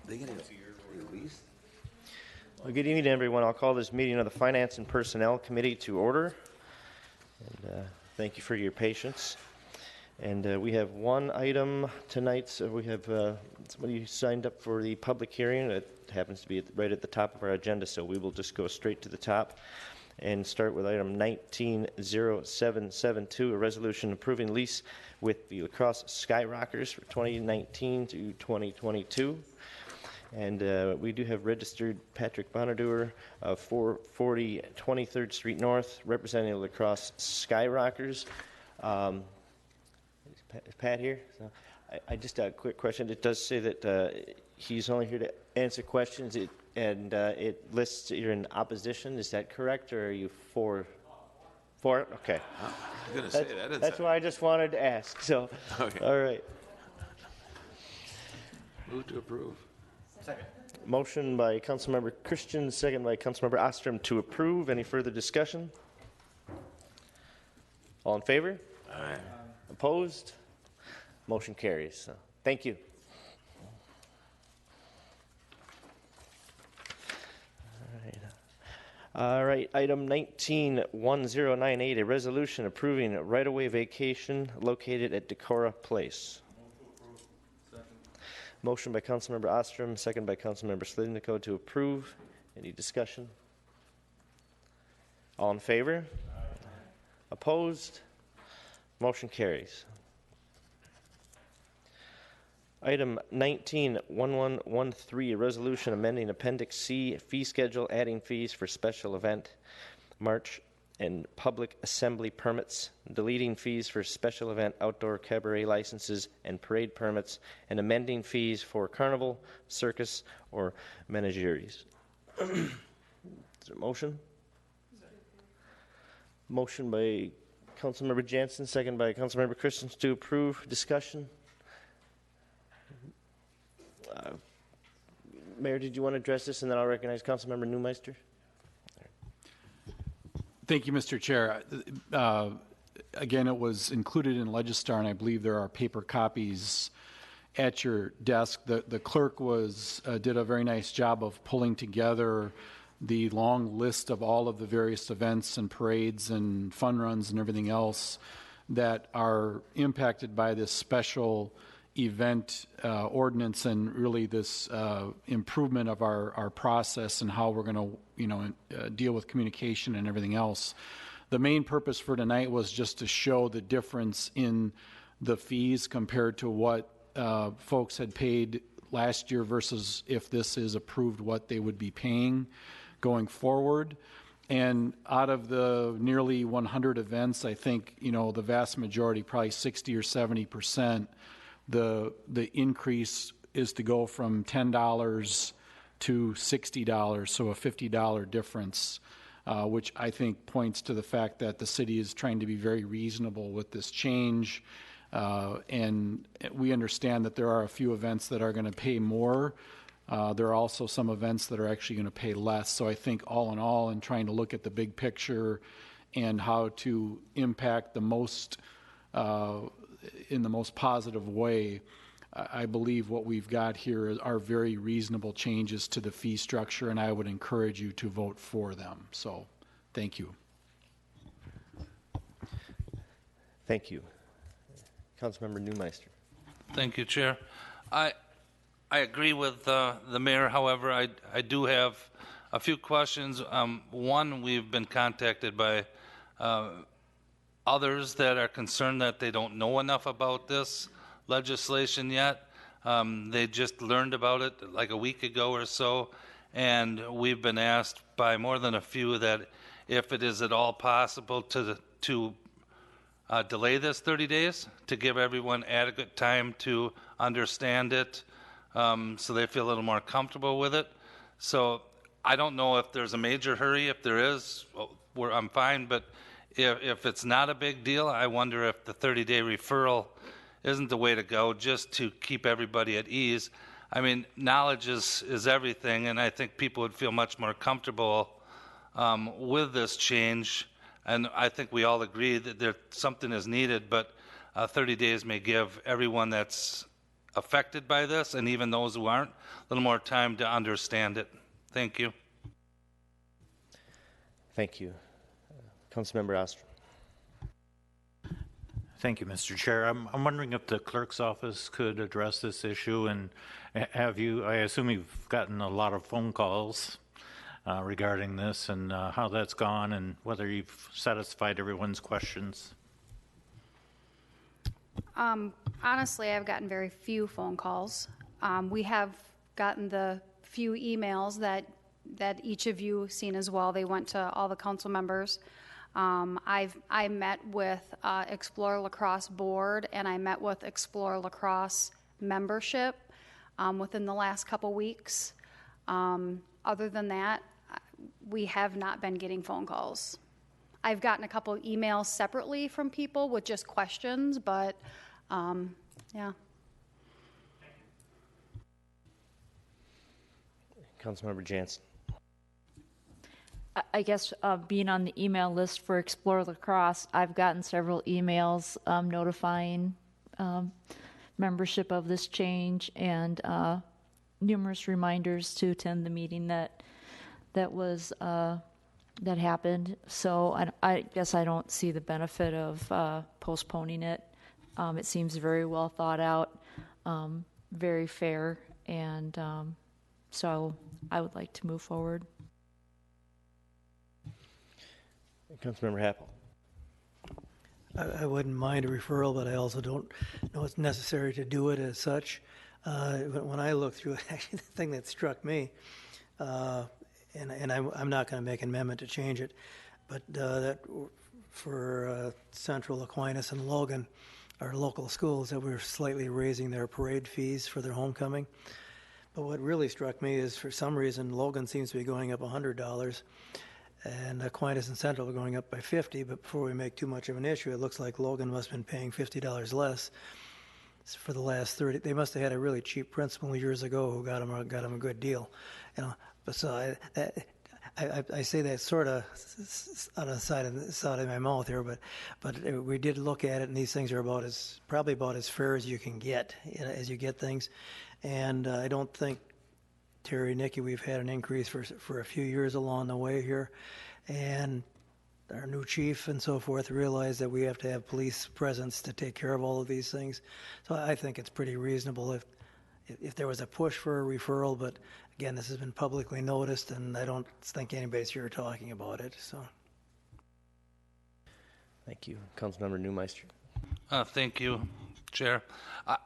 Well, good evening, everyone. I'll call this meeting of the Finance and Personnel Committee to order. And thank you for your patience. And we have one item tonight. So we have somebody who signed up for the public hearing. It happens to be right at the top of our agenda, so we will just go straight to the top and start with item 190772, a resolution approving lease with the La Crosse Skyrockers for 2019 to 2022. And we do have registered Patrick Bonadour of 440 23rd Street North, representing the La Crosse Skyrockers. Is Pat here? So I just a quick question. It does say that he's only here to answer questions, and it lists you're in opposition. Is that correct, or are you for? For it? Okay. I was going to say that. That's why I just wanted to ask. So, Okay. All right. Move to approve. Second. Motion by Councilmember Christian, second by Councilmember Ostrom to approve. Any further discussion? All in favor? Aye. Opposed? Motion carries. So, thank you. All right, item 191098, a resolution approving right-of-way vacation located at Decorah Place. Motion by Councilmember Ostrom, second by Councilmember Slivnico to approve. Any discussion? All in favor? Opposed? Motion carries. Item 191113, a resolution amending Appendix C fee schedule, adding fees for special event, march, and public assembly permits, deleting fees for special event outdoor cabaret licenses and parade permits, and amending fees for carnival, circus, or menageries. Is there a motion? Motion by Councilmember Jansen, second by Councilmember Christians to approve. Discussion? Mayor, did you want to address this, and then I'll recognize Councilmember Newmeister? Thank you, Mr. Chair. Again, it was included in Legistar, and I believe there are paper copies at your desk. The clerk did a very nice job of pulling together the long list of all of the various events and parades and fun runs and everything else that are impacted by this special event ordinance, and really this improvement of our process and how we're going to deal with communication and everything else. The main purpose for tonight was just to show the difference in the fees compared to what folks had paid last year versus if this is approved, what they would be paying going forward. And out of the nearly 100 events, I think the vast majority, probably 60 or 70%, the increase is to go from $10 to $60, so a $50 difference, which I think points to the fact that the city is trying to be very reasonable with this change. And we understand that there are a few events that are going to pay more. There are also some events that are actually going to pay less. So I think all in all, in trying to look at the big picture and how to impact the most in the most positive way, I believe what we've got here are very reasonable changes to the fee structure, and I would encourage you to vote for them. So, thank you. Thank you. Councilmember Newmeister. Thank you, Chair. I agree with the mayor. However, I do have a few questions. One, we've been contacted by others that are concerned that they don't know enough about this legislation yet. They just learned about it like a week ago or so, and we've been asked by more than a few that if it is at all possible to delay this 30 days to give everyone adequate time to understand it, so they feel a little more comfortable with it. So I don't know if there's a major hurry. If there is, I'm fine, but if it's not a big deal, I wonder if the 30-day referral isn't the way to go, just to keep everybody at ease. I mean, knowledge is everything, and I think people would feel much more comfortable with this change. And I think we all agree that something is needed, but 30 days may give everyone that's affected by this, and even those who aren't, a little more time to understand it. Thank you. Thank you. Councilmember Oster. Thank you, Mr. Chair. I'm wondering if the clerk's office could address this issue, and have you, I assume you've gotten a lot of phone calls regarding this, and how that's gone, and whether you've satisfied everyone's questions. Honestly, I've gotten very few phone calls. We have gotten the few emails that each of you seen as well. They went to all the council members. I met with Explore Lacrosse board, and I met with Explore Lacrosse membership within the last couple weeks. Other than that, we have not been getting phone calls. I've gotten a couple emails separately from people with just questions, but yeah. Councilmember Jansen. I guess being on the email list for Explore Lacrosse, I've gotten several emails notifying membership of this change, and numerous reminders to attend the meeting that happened. So I guess I don't see the benefit of postponing it. It seems very well thought out, very fair, and so I would like to move forward. Councilmember Happel. I wouldn't mind a referral, but I also don't know it's necessary to do it as such. When I look through it, actually, the thing that struck me, and I'm not going to make an amendment to change it, but that for Central, Aquinas, and Logan, our local schools, that we're slightly raising their parade fees for their homecoming. But what really struck me is, for some reason, Logan seems to be going up $100, and Aquinas and Central are going up by $50. But before we make too much of an issue, it looks like Logan must have been paying $50 less for the last 30. They must have had a really cheap principal years ago who got them a good deal, you know. But so I say that sort of on the side of my mouth here, but we did look at it, and these things are probably about as fair as you can get, you know, as you get things. And I don't think, Terry, Nikki, we've had an increase for a few years along the way here, and our new chief and so forth realized that we have to have police presence to take care of all of these things. So I think it's pretty reasonable if there was a push for a referral, but again, this has been publicly noticed, and I don't think anybody's here talking about it. So, Thank you. Councilmember Newmeister. Thank you, Chair.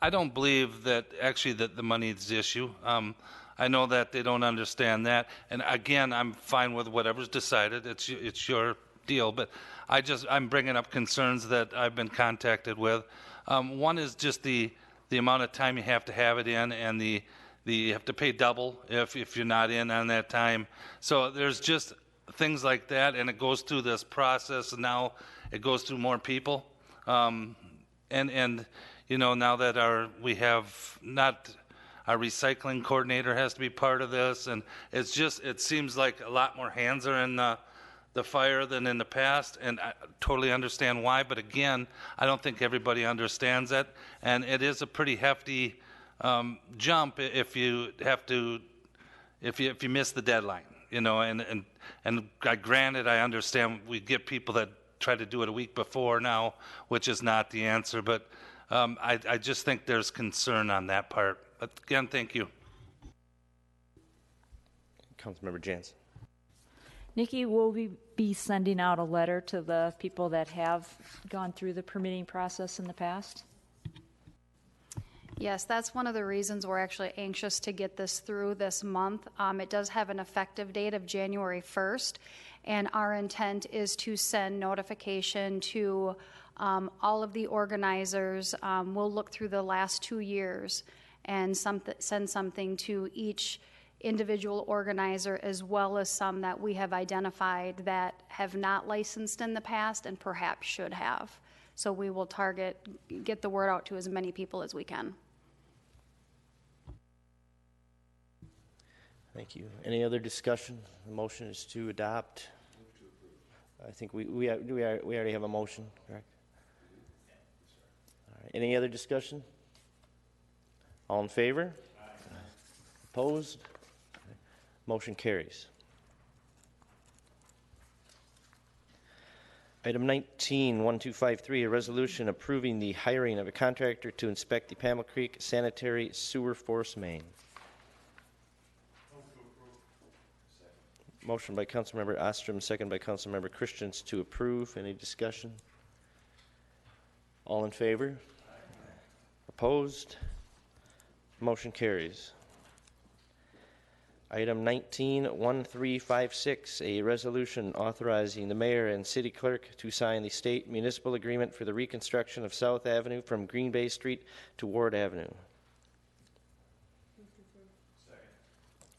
I don't believe that actually that the money is the issue. I know that they don't understand that, and again, I'm fine with whatever's decided. It's your deal, but I'm bringing up concerns that I've been contacted with. One is just the amount of time you have to have it in, and you have to pay double if you're not in on that time. So there's just things like that, and it goes through this process, and now it goes through more people. And you know, now that we have not our recycling coordinator has to be part of this, and it seems like a lot more hands are in the fire than in the past, and I totally understand why. But again, I don't think everybody understands it, and it is a pretty hefty jump if you miss the deadline, you know. And granted, I understand we get people that try to do it a week before now, which is not the answer. But I just think there's concern on that part. But again, thank you. Councilmember Jansen. Nikki, will we be sending out a letter to the people that have gone through the permitting process in the past? Yes, that's one of the reasons we're actually anxious to get this through this month. It does have an effective date of January 1st, and our intent is to send notification to all of the organizers. We'll look through the last 2 years and send something to each individual organizer, as well as some that we have identified that have not licensed in the past and perhaps should have. So we will get the word out to as many people as we can. Thank you. Any other discussion? The motion is to adopt. I think we already have a motion, correct? All right. Any other discussion? All in favor? Opposed? Motion carries. Item 19-1253, a resolution approving the hiring of a contractor to inspect the Pamela Creek sanitary sewer force main. Motion by Councilmember Ostrom, second by Councilmember Christians to approve. Any discussion? All in favor? Opposed? Motion carries. Item 19-1356, a resolution authorizing the mayor and city clerk to sign the state municipal agreement for the reconstruction of South Avenue from Green Bay Street to Ward Avenue.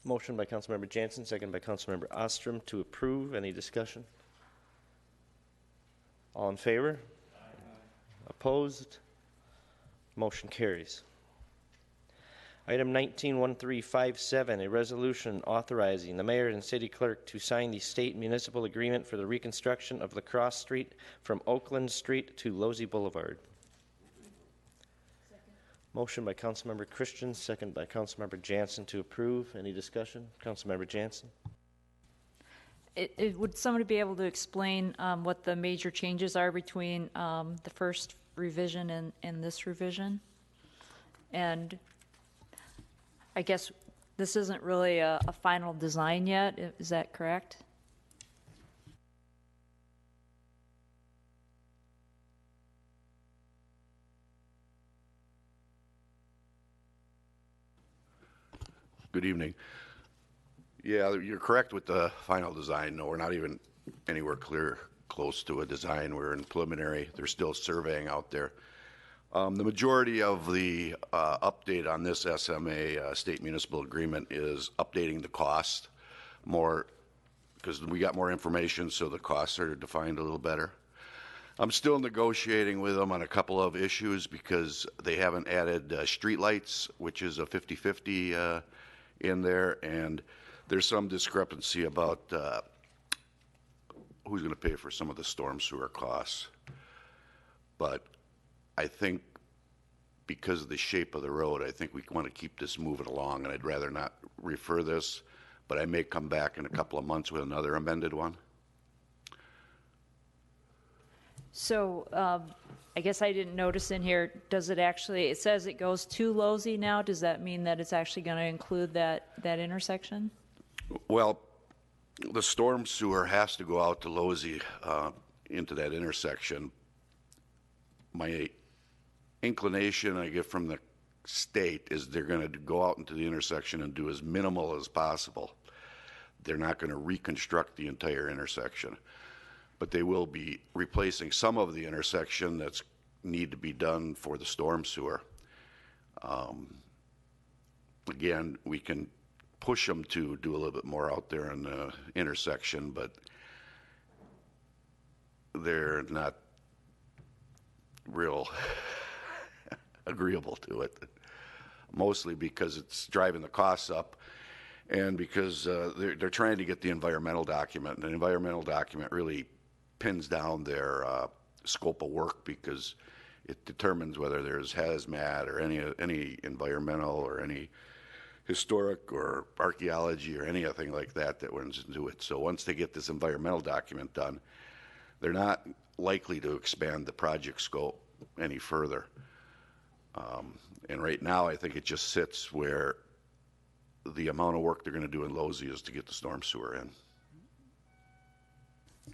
Motion by Councilmember Jansen, second by Councilmember Ostrom to approve. Any discussion? All in favor? Opposed? Motion carries. Item 19-1357, a resolution authorizing the mayor and city clerk to sign the state municipal agreement for the reconstruction of Lacrosse Street from Oakland Street to Losey Boulevard. Motion by Councilmember Christian, second by Councilmember Jansen to approve. Any discussion? Councilmember Jansen. Would somebody be able to explain what the major changes are between the first revision and this revision? And I guess this isn't really a final design yet. Is that correct? Good evening. Yeah, you're correct with the final design. No, we're not even anywhere close to a design. We're in preliminary. They're still surveying out there. The majority of the update on this SMA state municipal agreement is updating the cost more because we got more information, so the costs are defined a little better. I'm still negotiating with them on a couple of issues because they haven't added streetlights, which is a 50-50 in there, and there's some discrepancy about who's going to pay for some of the storm sewer costs. But I think because of the shape of the road, I think we want to keep this moving along, and I'd rather not refer this, but I may come back in a couple of months with another amended one. So I guess I didn't notice in here, does it actually, it says it goes to Losey now. Does that mean that it's actually going to include that intersection? Well, The storm sewer has to go out to Losey into that intersection. My inclination I get from the state is they're going to go out into the intersection and do as minimal as possible. They're not going to reconstruct the entire intersection, but they will be replacing some of the intersection that's need to be done for the storm sewer. Again, we can push them to do a little bit more out there in the intersection, but they're not real agreeable to it, mostly because it's driving the costs up and because they're trying to get the environmental document. And the environmental document really pins down their scope of work because it determines whether there's hazmat or any environmental or any historic or archaeology or anything like that that runs into it. So once they get this environmental document done, they're not likely to expand the project scope any further. And right now, I think it just sits where the amount of work they're going to do in Losey is to get the storm sewer in.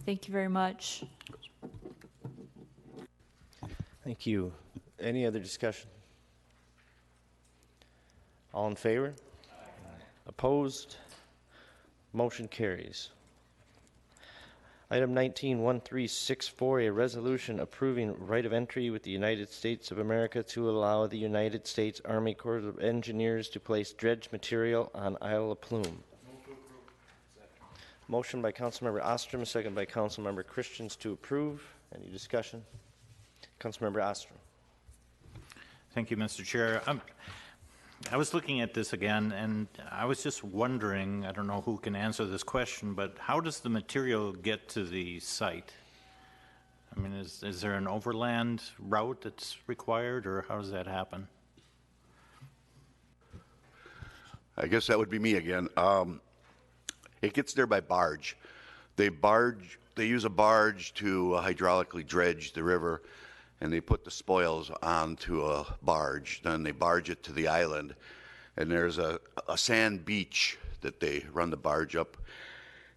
Thank you very much. Thank you. Any other discussion? All in favor? Opposed? Motion carries. Item 19-1364, a resolution approving right of entry with the United States of America to allow the United States Army Corps of Engineers to place dredge material on Isle of Plume. Motion by Councilmember Ostrom, second by Councilmember Christians to approve. Any discussion? Councilmember Ostrom. Thank you, Mr. Chair. I was looking at this again, and I was just wondering, I don't know who can answer this question, but how does the material get to the site? I mean, is there an overland route that's required, or how does that happen? I guess that would be me again. It gets there by barge. They use a barge to hydraulically dredge the river, and they put the spoils onto a barge. Then they barge it to the island, and there's a sand beach that they run the barge up.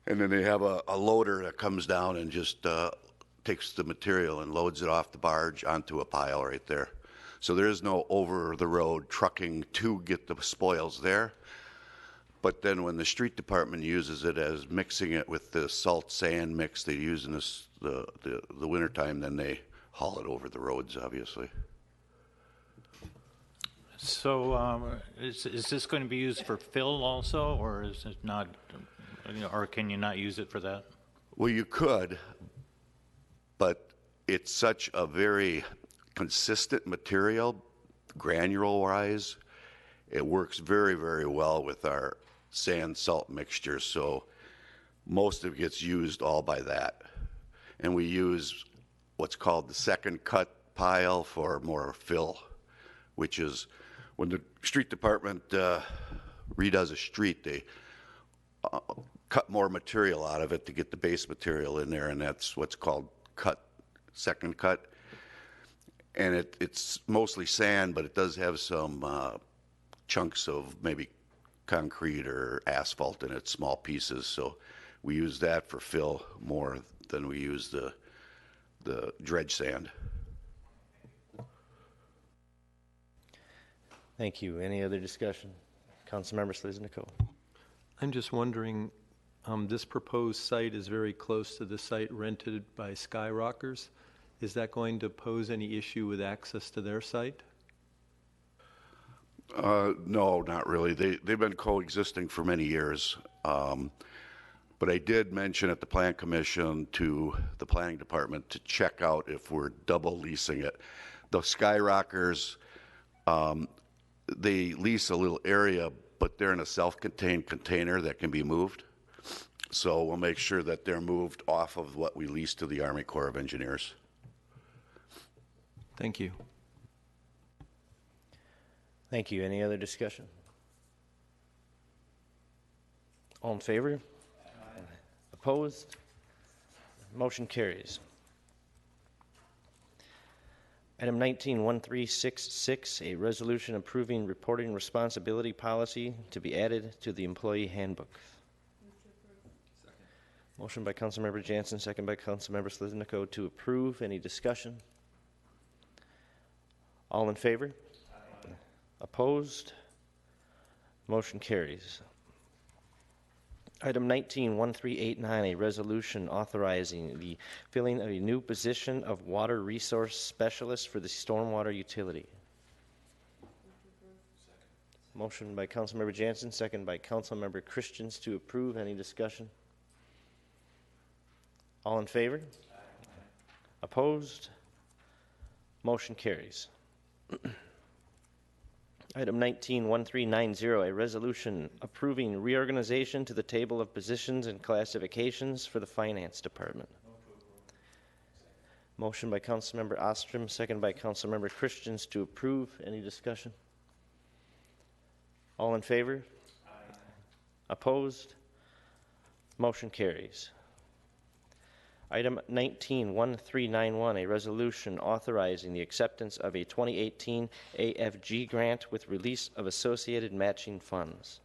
And then they have a loader that comes down and just takes the material and loads it off the barge onto a pile right there. So there is no over-the-road trucking to get the spoils there. But then when the street department uses it as mixing it with the salt sand mix they use in the wintertime, then they haul it over the roads, obviously. So is this going to be used for fill also, or is it not, or can you not use it for that? Well, you could, but it's such a very consistent material, granule-wise. It works very, very well with our sand salt mixture, so most of it gets used all by that. And we use what's called the second cut pile for more fill, which is when the street department redoes a street, they cut more material out of it to get the base material in there, and that's what's called second cut. And it's mostly sand, but it does have some chunks of maybe concrete or asphalt in it, small pieces. So we use that for fill more than we use the dredge sand. Thank you. Any other discussion? Councilmember Sliznico. I'm just wondering, this proposed site is very close to the site rented by Skyrockers. Is that going to pose any issue with access to their site? No, not really. They've been coexisting for many years. But I did mention at the Plan Commission to the Planning Department to check out if we're double leasing it. The Skyrockers, they lease a little area, but they're in a self-contained container that can be moved. So we'll make sure that they're moved off of what we lease to the Army Corps of Engineers. Thank you. Thank you. Any other discussion? All in favor? Opposed? Motion carries. Item 19-1366, a resolution approving reporting responsibility policy to be added to the employee handbook. Motion by Councilmember Jansen, second by Councilmember Sliznico to approve. Any discussion? All in favor? Opposed? Motion carries. Item 19-1389, a resolution authorizing the filling of a new position of water resource specialist for the stormwater utility. Motion by Councilmember Jansen, second by Councilmember Christians to approve. Any discussion? All in favor? Opposed? Motion carries. Item 19-1390, a resolution approving reorganization to the table of positions and classifications for the Finance Department. Motion by Councilmember Ostrom, second by Councilmember Christians to approve. Any discussion? All in favor? Aye. Opposed? Motion carries. Item 19-1391, a resolution authorizing the acceptance of a 2018 AFG grant with release of associated matching funds.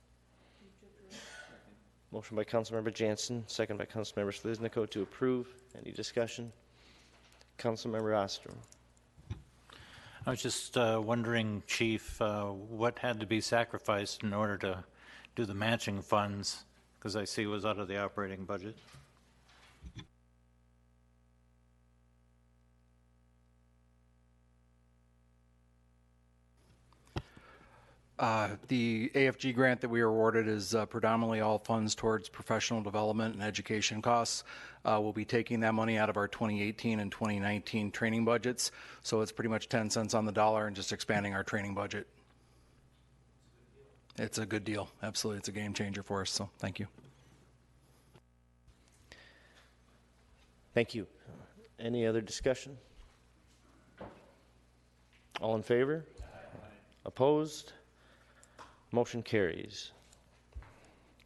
Motion by Councilmember Jansen, second by Councilmember Sliznico to approve. Any discussion? Councilmember Ostrom. I was just wondering, Chief, what had to be sacrificed in order to do the matching funds, because I see it was out of the operating budget. The AFG grant that we were awarded is predominantly all funds towards professional development and education costs. We'll be taking that money out of our 2018 and 2019 training budgets, so it's pretty much 10 cents on the dollar and just expanding our training budget. It's a good deal. Absolutely. It's a game changer for us, so thank you. Thank you. Any other discussion? All in favor? Aye. Opposed? Motion carries.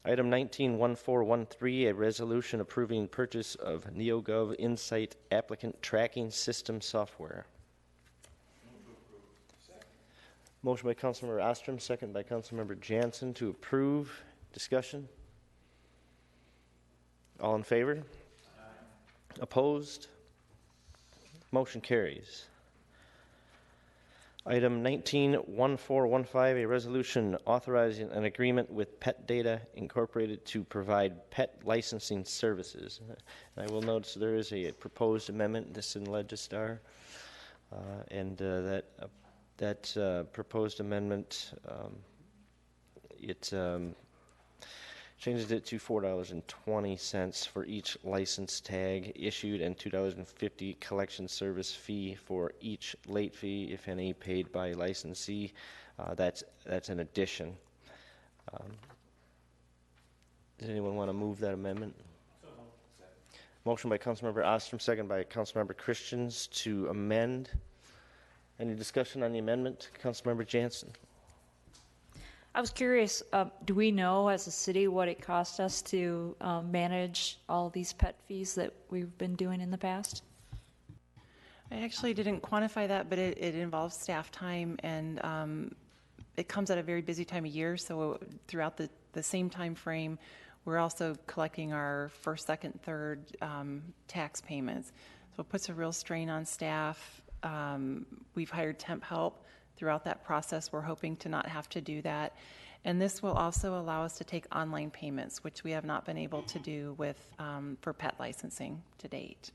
Item 191413, a resolution approving purchase of NeoGov Insight applicant tracking system software. Motion by Councilmember Ostrom, second by Councilmember Jansen to approve. Discussion? All in favor? Opposed? Motion carries. Item 191415, a resolution authorizing an agreement with Pet Data Incorporated to provide pet licensing services. And I will notice there is a proposed amendment. This is in Legistar, and that proposed amendment changes it to $4.20 for each license tag issued and $2.50 collection service fee for each late fee, if any, paid by licensee. That's an addition. Does anyone want to move that amendment? Motion by Councilmember Ostrom, second by Councilmember Christians to amend. Any discussion on the amendment? Councilmember Jansen. I was curious, do we know as a city what it cost us to manage all these pet fees that we've been doing in the past? I actually didn't quantify that, but it involves staff time, and it comes at a very busy time of year. So throughout the same time frame, we're also collecting our first, second, third tax payments. So it puts a real strain on staff. We've hired temp help throughout that process. We're hoping to not have to do that. And this will also allow us to take online payments, which we have not been able to do for pet licensing to date.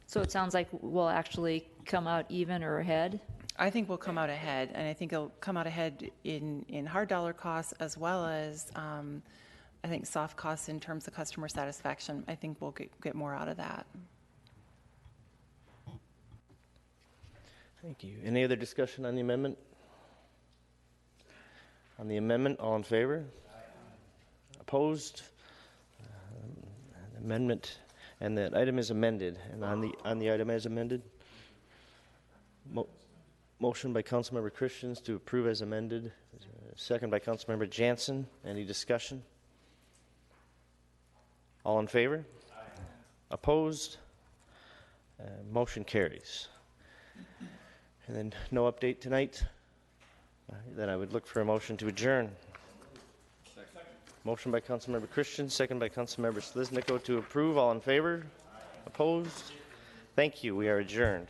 So it sounds like we'll actually come out even or ahead? I think we'll come out ahead, and I think it'll come out ahead in hard dollar costs as well as I think soft costs in terms of customer satisfaction. I think we'll get more out of that. Thank you. Any other discussion on the amendment? On the amendment, all in favor? Opposed? Amendment, and that item is amended. And on the item as amended, motion by Councilmember Christians to approve as amended. Second by Councilmember Jansen. Any discussion? All in favor? Opposed? Motion carries. And then no update tonight. Then I would look for a motion to adjourn. Second. Motion by Councilmember Christian, second by Councilmember Sliznico to approve. All in favor? Opposed? Thank you. We are adjourned.